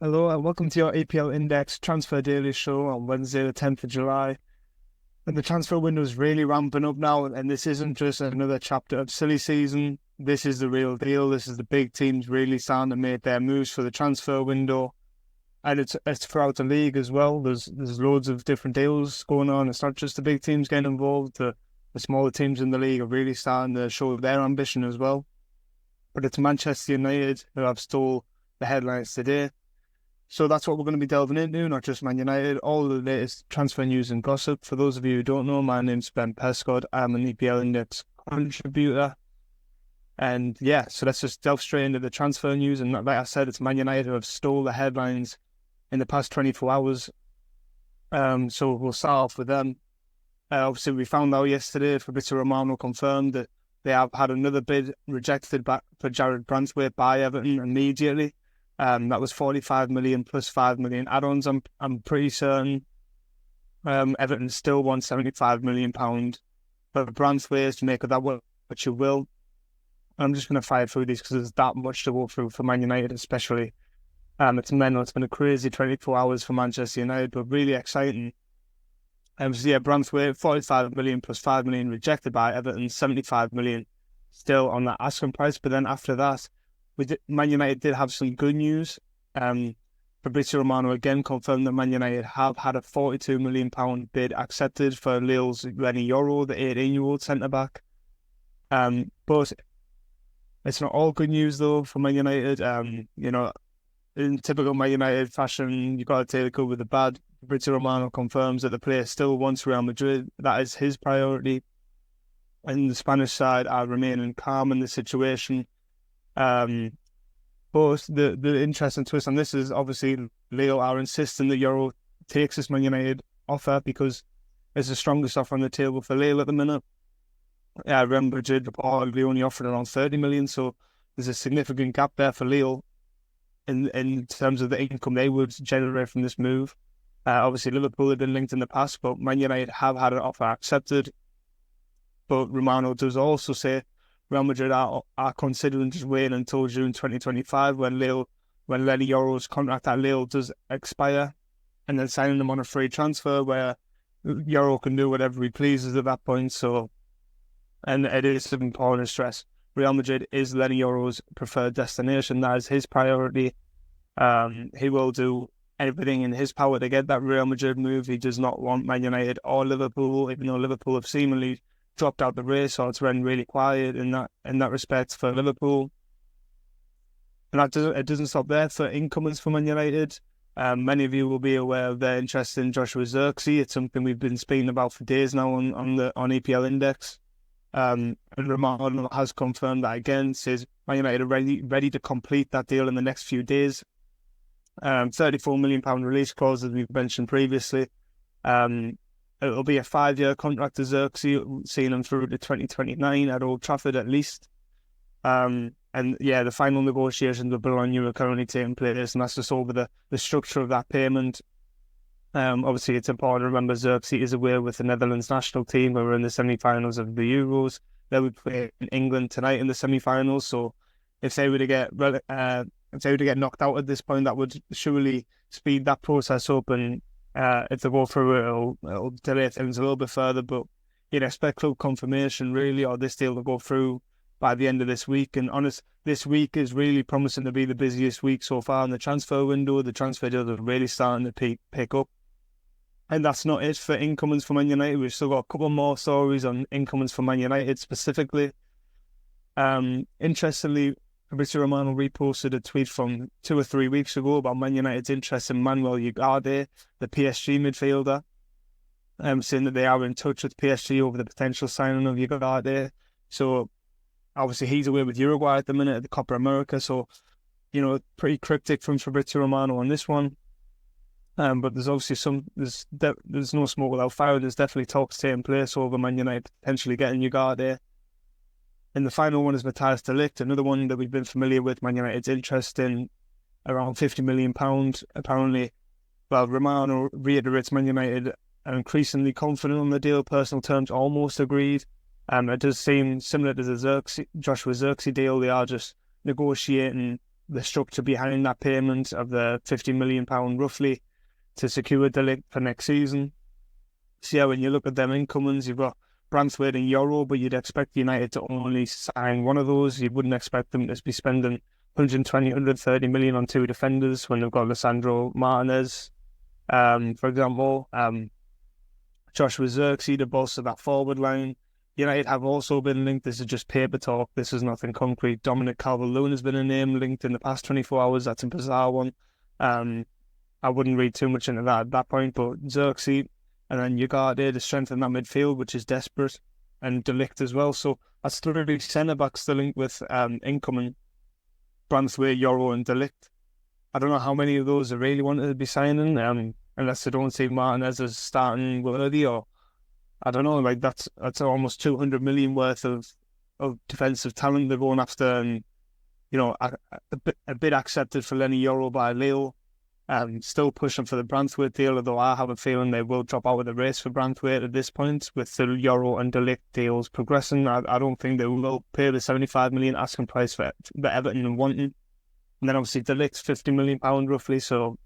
Hello and welcome to your EPL Index Transfer Daily Show on Wednesday, the 10th of July. And the transfer window is really ramping up now, and this isn't just another chapter of silly season. This is the real deal. This is the big teams really starting to make their moves for the transfer window, and it's throughout the league as well. There's loads of different deals going on. It's not just the big teams getting involved. The smaller teams in the league are really starting to show their ambition as well. But it's Manchester United who have stole the headlines today. So that's what we're going to be delving into, not just Man United, all the latest transfer news and gossip. For those of you who don't know, my name's Ben Pescod. I'm an EPL Index contributor. And yeah, so let's just delve straight into the transfer news. And like I said, it's Man United who have stole the headlines in the past 24 hours. So we'll start off with them. Obviously, we found out yesterday, Fabrizio Romano confirmed that they have had another bid rejected back for Jared Branthwaite by Everton immediately. That was 45 million plus 5 million add-ons. I'm pretty certain. Everton still wants 75 million pound for Branthwaite, to make of that what you will. I'm just going to fire through these because there's that much to go through for Man United, especially. It's mental. It's been a crazy 24 hours for Manchester United, but really exciting. So yeah, Branthwaite, 45 million plus 5 million rejected by Everton, 75 million still on that asking price. But then after that, Man United did have some good news. Fabrizio Romano again confirmed that Man United have had a £42 million bid accepted for Lille's Lenny Yoro, the 18-year-old centre-back. But it's not all good news, though, for Man United. In typical Man United fashion, you've got to take the good with the bad. Fabrizio Romano confirms that the player still wants Real Madrid. That is his priority. And the Spanish side are remaining calm in the situation. But the interesting twist on this is obviously Lille are insisting that Euro takes this Man United offer because it's the strongest offer on the table for Lille at the minute. Real Madrid reportedly only offered around 30 million, so there's a significant gap there for Lille in terms of the income they would generate from this move. Obviously Liverpool have been linked in the past, but Man United have had an offer accepted. But Romano does also say Real Madrid are considering just waiting until June 2025 when Lenny Yoro's contract at Lille does expire, and then signing them on a free transfer where Yoro can do whatever he pleases at that point. So, and it is important to stress, Real Madrid is Lenny Yoro's preferred destination. That is his priority. He will do everything in his power to get that Real Madrid move. He does not want Man United or Liverpool, even though Liverpool have seemingly dropped out the race, or it's run really quiet in that respect for Liverpool. And it doesn't stop there for incomings for Man United. Many of you will be aware of their interest in Joshua Zirkzee. It's something we've been speaking about for days now on EPL Index. And Romano has confirmed that again, says Man United are ready to complete that deal in the next few days. £34 million release clause, as we've mentioned previously. It'll be a 5-year contract to Zirkzee, seeing him through to 2029 at Old Trafford at least. And yeah, the final negotiations with Bologna are currently taking place, and that's just over the structure of that payment. Obviously, it's important to remember Zirkzee is away with the Netherlands national team, who are in the semi-finals of the Euros. They would play in England tonight in the semi-finals. So if they were to get knocked out at this point, that would surely speed that process up, and if they go through it'll delay things a little bit further. But expect club confirmation really, or this deal to go through by the end of this week. And this week is really promising to be the busiest week so far in the transfer window. The transfer deals are really starting to pick up. And that's not it for incomings for Man United. We've still got a couple more stories on incomings for Man United specifically. Interestingly, Fabrizio Romano reposted a tweet from 2 or 3 weeks ago about Man United's interest in Manuel Ugarte, the PSG midfielder, saying that they are in touch with PSG over the potential signing of Ugarte. So obviously he's away with Uruguay at the minute at the Copa America. So, pretty cryptic from Fabrizio Romano on this one. But there's obviously there's no smoke without fire. There's definitely talks taking place over Man United potentially getting Ugarte. And the final one is Matthias de Ligt, another one that we've been familiar with Man United's interest in, around £50 million. Apparently, Romano reiterates Man United are increasingly confident on the deal, personal terms almost agreed. It does seem similar to the Joshua Zirkzee deal. They are just negotiating the structure behind that payment of the £50 million roughly to secure De Ligt for next season. So yeah, when you look at them incomings, you've got Branthwaite and Euro, but you'd expect United to only sign one of those. You wouldn't expect them to be spending 120, 130 million on two defenders when they've got Lisandro Martinez, for example. Joshua Zirkzee to bolster that forward line. United have also been linked. This is just paper talk. This is nothing concrete. Dominic Calvert-Lewin has been a name linked in the past 24 hours. That's a bizarre one. I wouldn't read too much into that at that point, but Zirkzee and then Ugarte to strengthen that midfield, which is desperate, and De Ligt as well. So that's three centre-backs to link with incoming Branthwaite, Euro and De Ligt. I don't know how many of those are really wanted to be signing, unless they don't see Martinez as starting worthy, or I don't know, like that's almost 200 million worth of defensive talent they're going after, and you know, a bit accepted for Lenny Euro by Lille. Still pushing for the Branthwaite deal, although I have a feeling they will drop out of the race for Branthwaite at this point with the Euro and De Ligt deals progressing. I don't think they will pay the 75 million asking price for Everton and wanting. And then obviously De Ligt's £50 million roughly, so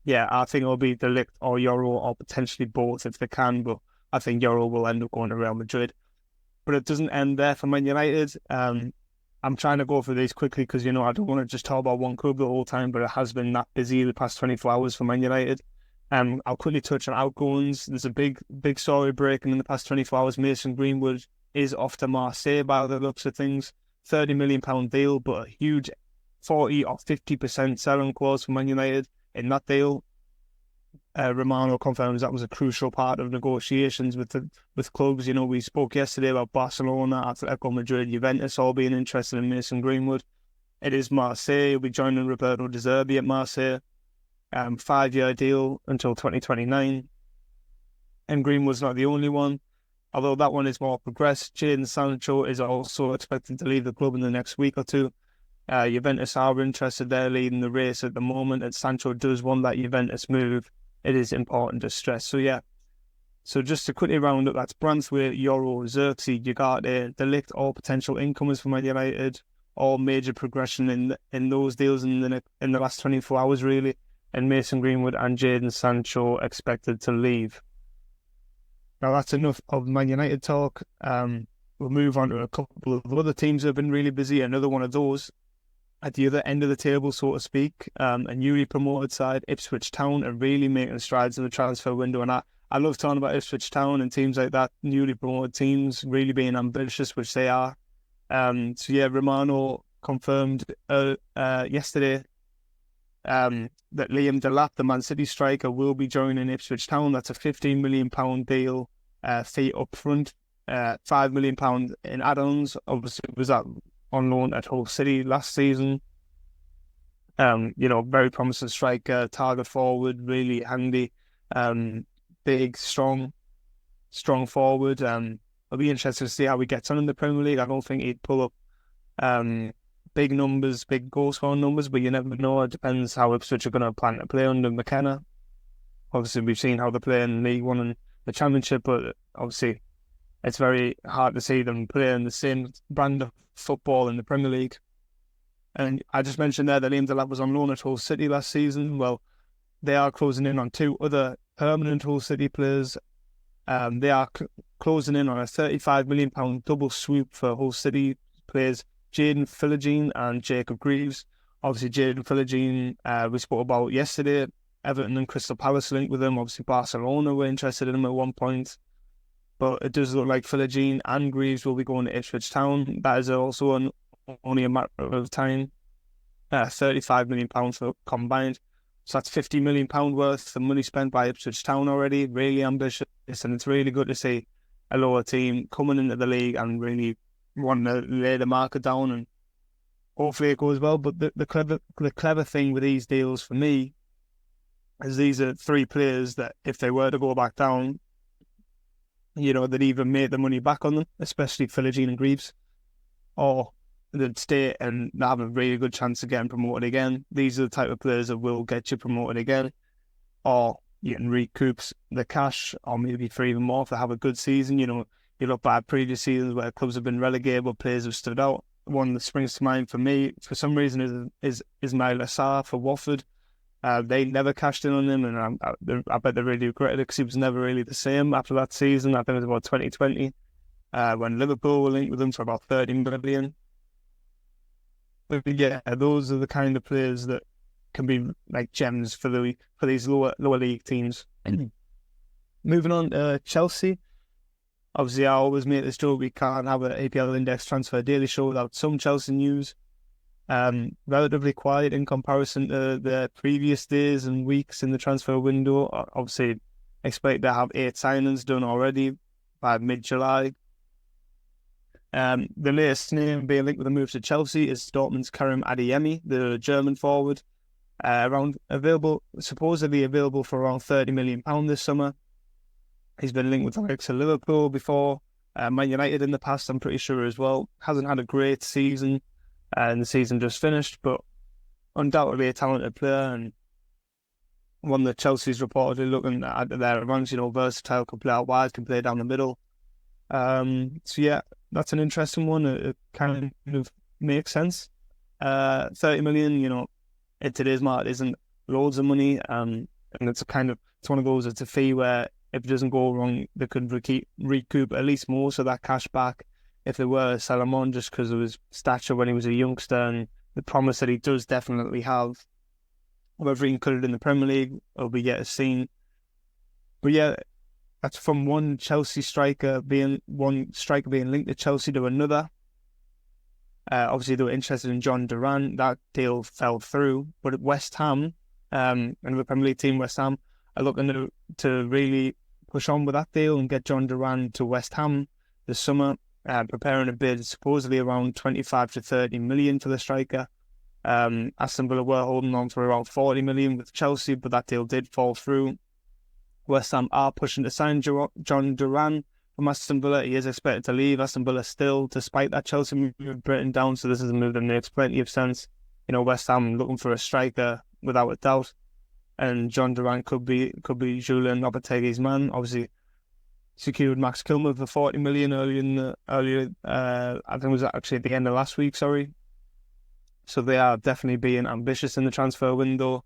yeah, I think it'll be De Ligt or Euro or potentially both if they can, but I think Euro will end up going to Real Madrid. But it doesn't end there for Man United. I'm trying to go through these quickly because, you know, I don't want to just talk about one club the whole time, but it has been that busy the past 24 hours for Man United. I'll quickly touch on outgoings. There's a big story breaking in the past 24 hours. Mason Greenwood is off to Marseille by the looks of things. £30 million deal, but a huge 40 or 50% selling clause for Man United in that deal. Romano confirms that was a crucial part of negotiations with clubs. You know, we spoke yesterday about Barcelona, Atletico Madrid, Juventus all being interested in Mason Greenwood. It is Marseille. He'll be joining Roberto De Zerbi at Marseille. 5-year deal until 2029. And Greenwood's not the only one, although that one is more progressed. Jadon Sancho is also expected to leave the club in the next week or two. Juventus are interested. They're leading the race at the moment, and Sancho does want that Juventus move. It is important to stress. So yeah, so just to quickly round up, that's Branthwaite, Euro, Zirkzee, Ugarte, De Ligt, all potential incomers for Man United, all major progression in those deals in the last 24 hours really, and Mason Greenwood and Jadon Sancho expected to leave. Now that's enough of Man United talk. We'll move on to a couple of other teams that have been really busy. Another one of those at the other end of the table, so to speak, a newly promoted side, Ipswich Town, are really making strides in the transfer window. And I love talking about Ipswich Town and teams like that, newly promoted teams, really being ambitious, which they are. So yeah, Romano confirmed yesterday that Liam Delap, the Man City striker, will be joining Ipswich Town. That's a £15 million deal, fee up front, £5 million in add-ons. Obviously, was that on loan at Hull City last season. You know, very promising striker, target forward, really handy, big, strong forward. It'll be interesting to see how he gets on in the Premier League. I don't think he'd pull up big numbers, big goal scoring numbers, but you never know. It depends how Ipswich are going to plan to play under McKenna. Obviously, we've seen how they play in League One and the Championship, but obviously it's very hard to see them playing the same brand of football in the Premier League. And I just mentioned there that Liam Delap was on loan at Hull City last season. Well, they are closing in on two other permanent Hull City players. They are closing in on a £35 million double swoop for Hull City players, Jaden Philogene and Jacob Greaves. Obviously, Jaden Philogene, we spoke about yesterday. Everton and Crystal Palace linked with him. Obviously, Barcelona were interested in him at one point. But it does look like Philogene and Greaves will be going to Ipswich Town. That is also only a matter of time. £35 million for combined. So that's £50 million worth of money spent by Ipswich Town already. Really ambitious, and it's really good to see a lower team coming into the league and really wanting to lay the marker down, and hopefully it goes well. But the clever thing with these deals for me is these are three players that if they were to go back down, you know, they'd either make the money back on them, especially Philogene and Greaves, or they'd stay and have a really good chance of getting promoted again. These are the type of players that will get you promoted again, or you can recoup the cash, or maybe for even more if they have a good season. You know, you look back at previous seasons where clubs have been relegated but players have stood out. one that springs to mind for me, for some reason, is Ismail Assar for Watford. They never cashed in on him, and I bet they really regretted it because he was never really the same after that season. I think it was about 2020 when Liverpool were linked with him for about 30 million. But yeah, those are the kind of players that can be like gems for these lower league teams. Moving on to Chelsea. Obviously, I always make this joke, we can't have an EPL Index Transfer Daily Show without some Chelsea news. Relatively quiet in comparison to the previous days and weeks in the transfer window. Obviously, expect to have 8 signings done already by mid-July. The latest name being linked with a move to Chelsea is Dortmund's Karim Adeyemi, the German forward, supposedly available for around £30 million this summer. He's been linked with the likes of Liverpool before, Man United in the past, I'm pretty sure as well. Hasn't had a great season, and the season just finished, but undoubtedly a talented player and one that Chelsea's reportedly looking at their advance. Versatile, can play out wide, can play down the middle. So yeah, that's an interesting one. It kind of makes sense. 30 million, in today's market isn't loads of money, and it's one of those. It's a fee where if it doesn't go wrong, they could recoup at least most of that cash back if they were to sell him on, just because of his stature when he was a youngster and the promise that he does definitely have. Whether he can cut it in the Premier League, will be yet to seen. But yeah, that's from one striker being linked to Chelsea to another. Obviously, they were interested in John Duran. That deal fell through. But at West Ham, and the Premier League team, West Ham, are looking to really push on with that deal and get John Duran to West Ham this summer, preparing a bid supposedly around 25 to 30 million for the striker. Aston Villa were holding on for around 40 million with Chelsea, but that deal did fall through. West Ham are pushing to sign John Duran from Aston Villa. He is expected to leave Aston Villa still, despite that Chelsea move Britain down, so this is a move that makes plenty of sense. West Ham looking for a striker without a doubt, and John Duran could be Julian Lopetegui's man. Obviously, secured Max Kilmer for 40 million earlier. I think it was actually at the end of last week. Sorry. So they are definitely being ambitious in the transfer window.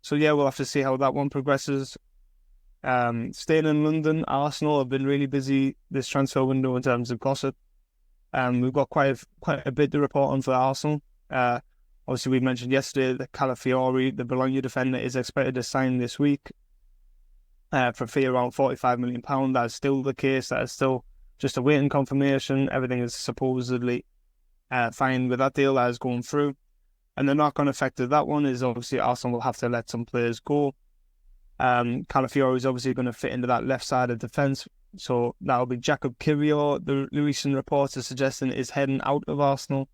So yeah, we'll have to see how that one progresses. Staying in London, Arsenal have been really busy this transfer window in terms of gossip. We've got quite a bit to report on for Arsenal. Obviously, we mentioned yesterday that Calafiori, the Bologna defender, is expected to sign this week for a fee around £45 million. That is still the case. That is still just a waiting confirmation. Everything is supposedly fine with that deal that is going through. And the knock-on effect of that one is obviously Arsenal will have to let some players go. Calafiori is obviously going to fit into that left side of defence. So that'll be Jacob Kiwior. The recent reports are suggesting is heading out of Arsenal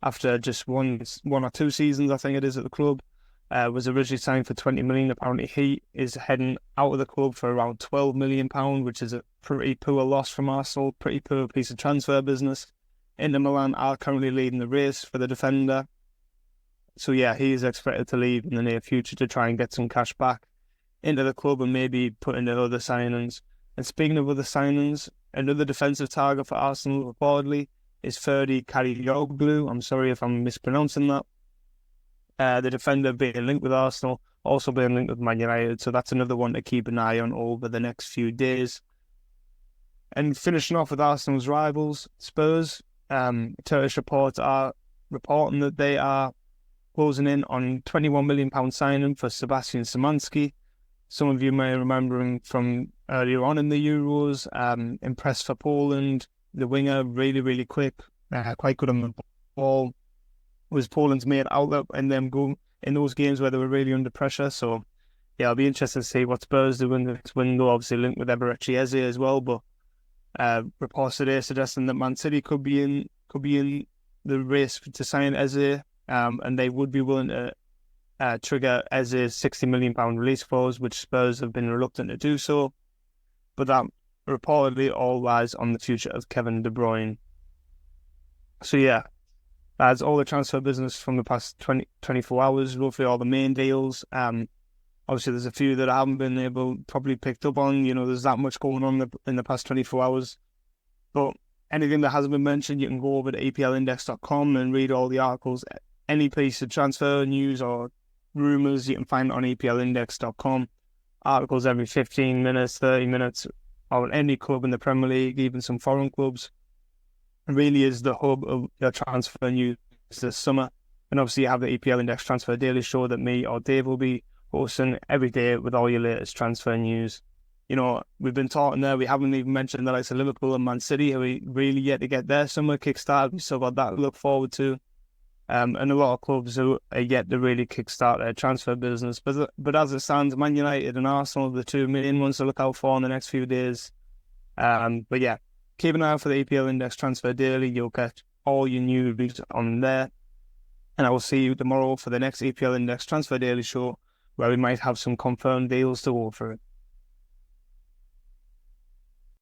after just one or two seasons, I think it is, at the club. Was originally signed for 20 million. Apparently he is heading out of the club for around £12 million, which is a pretty poor loss from Arsenal, pretty poor piece of transfer business. Inter Milan are currently leading the race for the defender. So yeah, he is expected to leave in the near future to try and get some cash back into the club and maybe put into other signings. And speaking of other signings, another defensive target for Arsenal reportedly is Ferdi Karioglu. I'm sorry if I'm mispronouncing that. The defender being linked with Arsenal, also being linked with Man United, so that's another one to keep an eye on over the next few days. And finishing off with Arsenal's rivals, Spurs, Turkish reports are reporting that they are closing in on £21 million signing for Sebastian Szymanski. Some of you may remember him from earlier on in the Euros, impressed for Poland, the winger, really, really quick, quite good on the ball, was Poland's main outlet in them in those games where they were really under pressure. So yeah, I'll be interested to see what Spurs do in this window, obviously linked with Eberechi Eze as well, but reports today suggesting that Man City could be in the race to sign Eze, and they would be willing to trigger Eze's £60 million release clause, which Spurs have been reluctant to do so. But that reportedly all lies on the future of Kevin De Bruyne. So yeah, that's all the transfer business from the past 24 hours, roughly all the main deals. Obviously, there's a few that I haven't been probably picked up on. There's that much going on in the past 24 hours. But anything that hasn't been mentioned, you can go over to eplindex.com and read all the articles. Any piece of transfer news or rumours, you can find it on eplindex.com. Articles every 15 minutes, 30 minutes on any club in the Premier League, even some foreign clubs. It really is the hub of your transfer news this summer. And obviously you have the EPL Index Transfer Daily Show that me or Dave will be hosting every day with all your latest transfer news. You know, we've been talking there, we haven't even mentioned the likes of Liverpool and Man City, who we really yet to get their summer kickstart. We still got that to look forward to. And a lot of clubs who are yet to really kickstart their transfer business. But as it stands, Man United and Arsenal are the two main ones to look out for in the next few days. But yeah, keep an eye out for the EPL Index Transfer Daily. You'll get all your news on there. And I will see you tomorrow for the next EPL Index Transfer Daily Show, where we might have some confirmed deals to go through.